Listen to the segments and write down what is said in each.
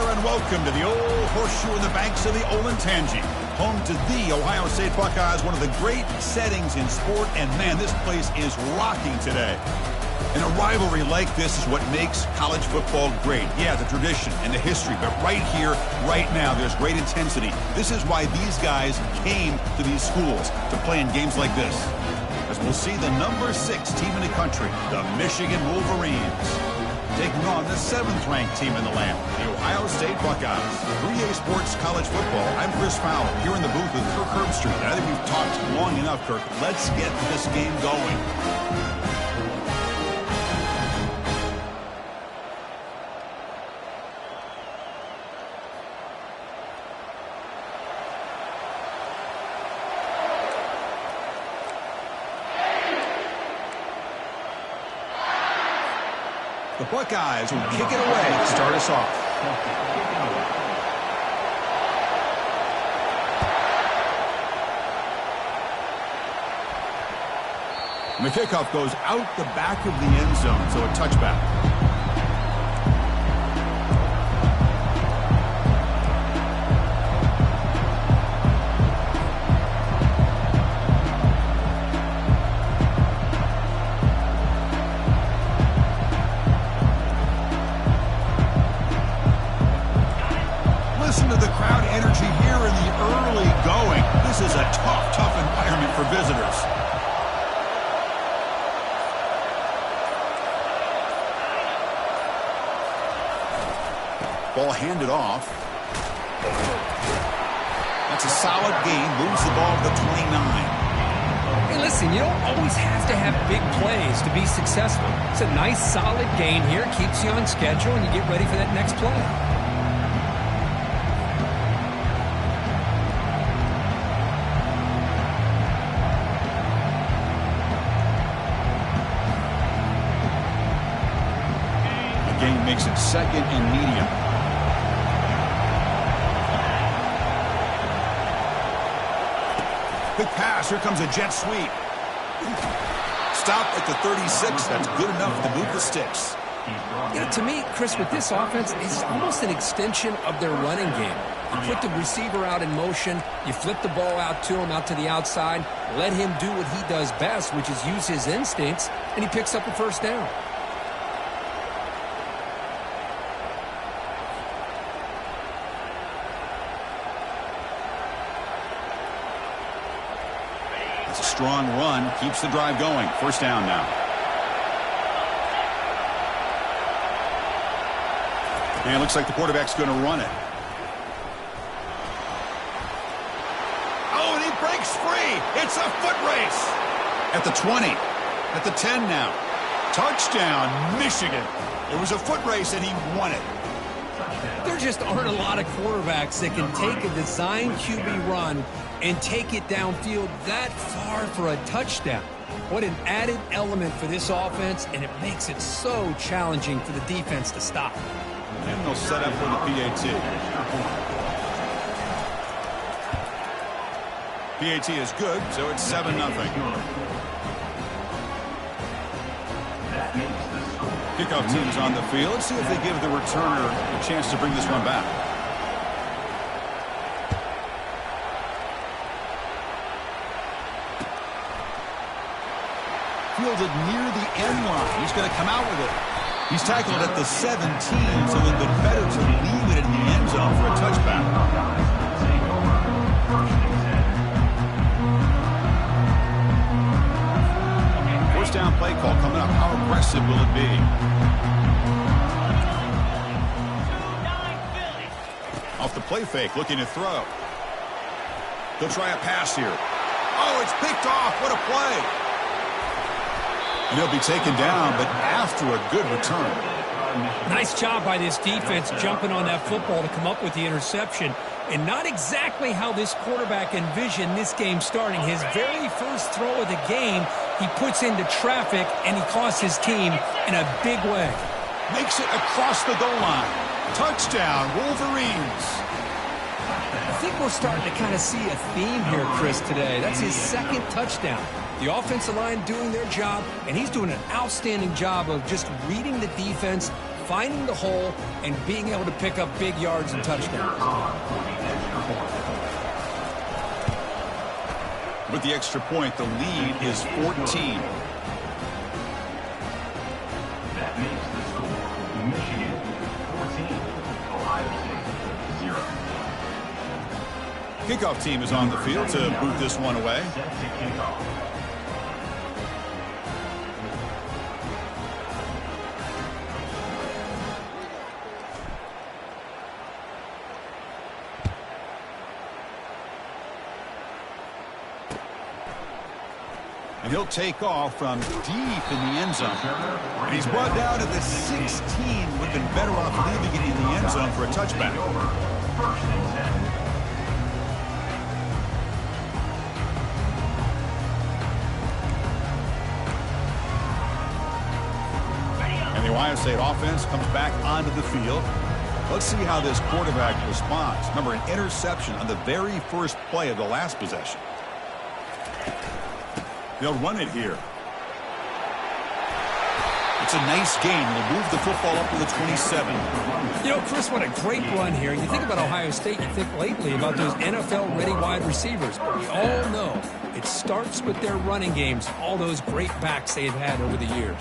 there, and welcome to the old horseshoe in the banks of the Olentangy, home to the Ohio State Buckeyes, one of the great settings in sport, and man, this place is rocking today. And a rivalry like this is what makes college football great. Yeah, the tradition and the history, but right here, right now, there's great intensity. This is why these guys came to these schools to play in games like this. As we'll see the number 6 team in the country, the Michigan Wolverines, taking on the 7th-ranked team in the land, the Ohio State Buckeyes. 3A Sports College Football, I'm Chris Fowler, here in the booth with Kirk Herbstreit. I think we've talked long enough, Kirk. Let's get this game going. The Buckeyes will kick it away to start us off. And the kickoff goes out the back of the end zone, so a touchback. Listen to the crowd energy here in the early going. This is a tough environment for visitors. Ball handed off. That's a solid gain. Moves the ball to the 29. Hey, listen, you don't always have to have big plays to be successful. It's a nice, solid gain here. Keeps you on schedule, and you get ready for that next play. Gain makes it 2nd and medium. Quick pass. Here comes a jet sweep. Stop at the 36. That's good enough to move the sticks. You know, to me, Chris, with this offense, it's almost an extension of their running game. You put the receiver out in motion, you flip the ball out to him, out to the outside, let him do what he does best, which is use his instincts, and he picks up a first down. It's a strong run. Keeps the drive going. First down now. And it looks like the quarterback's going to run it. Oh, and he breaks free. It's a foot race. At the 20. At the 10 now. Touchdown, Michigan. It was a foot race, and he won it. There just aren't a lot of quarterbacks that can take a design QB run and take it downfield that far for a touchdown. What an added element for this offense, and it makes it so challenging for the defense to stop. And they'll set up for the PAT. PAT is good, so it's 7-0. Kickoff team is on the field. Let's see if they give the returner a chance to bring this one back. Fielded near the end line. He's going to come out with it. He's tackled at the 17, so it would have been better to leave it in the end zone for a touchback. First down play call coming up. How aggressive will it be? Off the play fake, looking to throw. He'll try a pass here. Oh, it's picked off. What a play. And he'll be taken down, but after a good return. Nice job by this defense jumping on that football to come up with the interception. And not exactly how this quarterback envisioned this game starting. His very first throw of the game, he puts into traffic, and he costs his team in a big way. Makes it across the goal line. Touchdown, Wolverines. I think we're starting to kind of see a theme here, Chris, today. That's his 2nd touchdown. The offensive line doing their job, and he's doing an outstanding job of just reading the defense, finding the hole and being able to pick up big yards and touchdowns. With the extra point, the lead is 14. That makes the score Michigan 14, Ohio State 0. Kickoff team is on the field to boot this one away. Set to kick off. And he'll take off from deep in the end zone. And he's brought down at the 16. Would have been better off leaving it in the end zone for a touchback. First and 10. And the Ohio State offense comes back onto the field. Let's see how this quarterback responds. Remember, an interception on the very first play of the last possession. They'll run it here. It's a nice gain. They'll move the football up to the 27. You know, Chris, what a great run here. You think about Ohio State, you think lately about those NFL-ready wide receivers. But we all know it starts with their running games, all those great backs they've had over the years.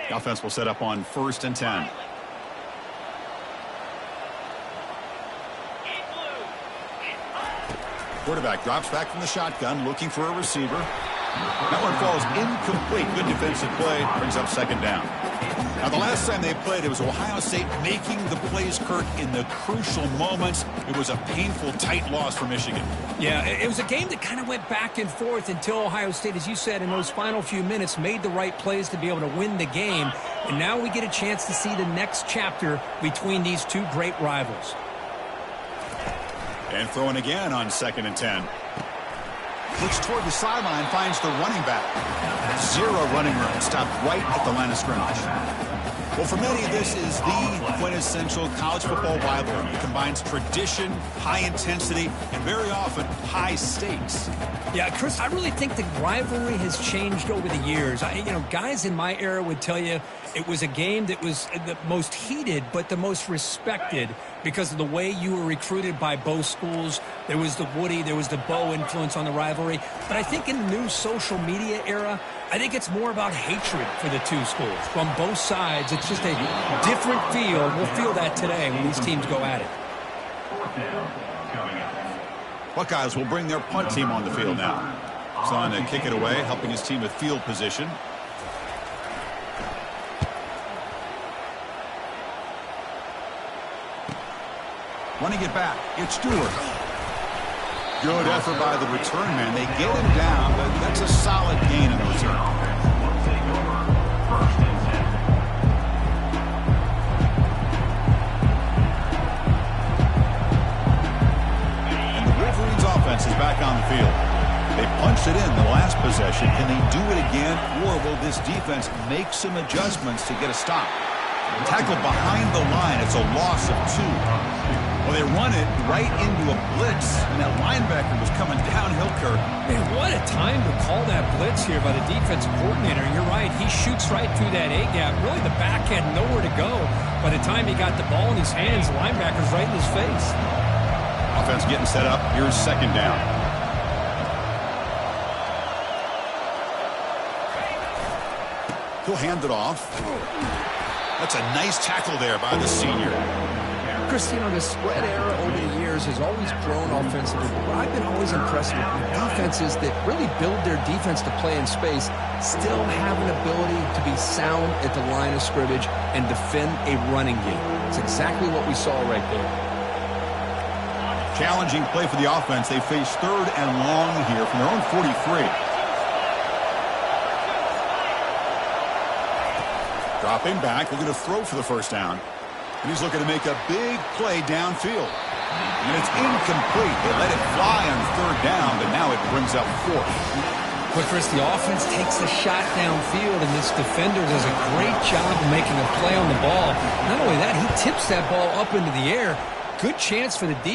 The offense will set up on 1st and 10. Quarterback drops back from the shotgun, looking for a receiver. That one falls incomplete. Good defensive play. Brings up 2nd down. Now, the last time they played, it was Ohio State making the plays, Kirk, in the crucial moments. It was a painful, tight loss for Michigan. Yeah, it was a game that kind of went back and forth until Ohio State, as you said, in those final few minutes, made the right plays to be able to win the game. And now we get a chance to see the next chapter between these two great rivals. And throwing again on 2nd and 10. Looks toward the sideline, finds the running back. 0 running room, stopped right at the line of scrimmage. Well, for many, this is the quintessential college football rivalry. It combines tradition, high intensity, and very often high stakes. Yeah, Chris, I really think the rivalry has changed over the years. Guys in my era would tell you it was a game that was the most heated but the most respected because of the way you were recruited by both schools. There was the Woody, there was the Bo influence on the rivalry. But I think in the new social media era, I think it's more about hatred for the two schools. From both sides, it's just a different feel. We'll feel that today when these teams go at it. 4th down coming up. Buckeyes will bring their punt team on the field now. Son to kick it away, helping his team with field position. Running it back, it's Stewart. Good effort by the return man. They get him down, but that's a solid gain in the return. Will take over. 1st and 10. And the Wolverines offense is back on the field. They punched it in the last possession. Can they do it again, or will this defense make some adjustments to get a stop? Tackled behind the line. It's a loss of 2. Well, they run it right into a blitz, and that linebacker was coming downhill, Kirk. Man, what a time to call that blitz here by the defensive coordinator. You're right. He shoots right through that A-gap. Really, the back had nowhere to go. By the time he got the ball in his hands, the linebacker's right in his face. Offense getting set up. Here's 2nd down. He'll hand it off. That's a nice tackle there by the senior. Chris, the spread era over the years has always grown offensively. But I've been always impressed with defenses that really build their defense to play in space, still have an ability to be sound at the line of scrimmage and defend a running game. It's exactly what we saw right there. Challenging play for the offense. They face 3rd and long here from their own 43. Dropping back, looking to throw for the 1st down. And he's looking to make a big play downfield. And it's incomplete. They let it fly on 3rd down, but now it brings up 4th. But Chris, the offense takes the shot downfield, and this defender does a great job of making a play on the ball. Not only that, he tips that ball up into the air. Good chance for the defense.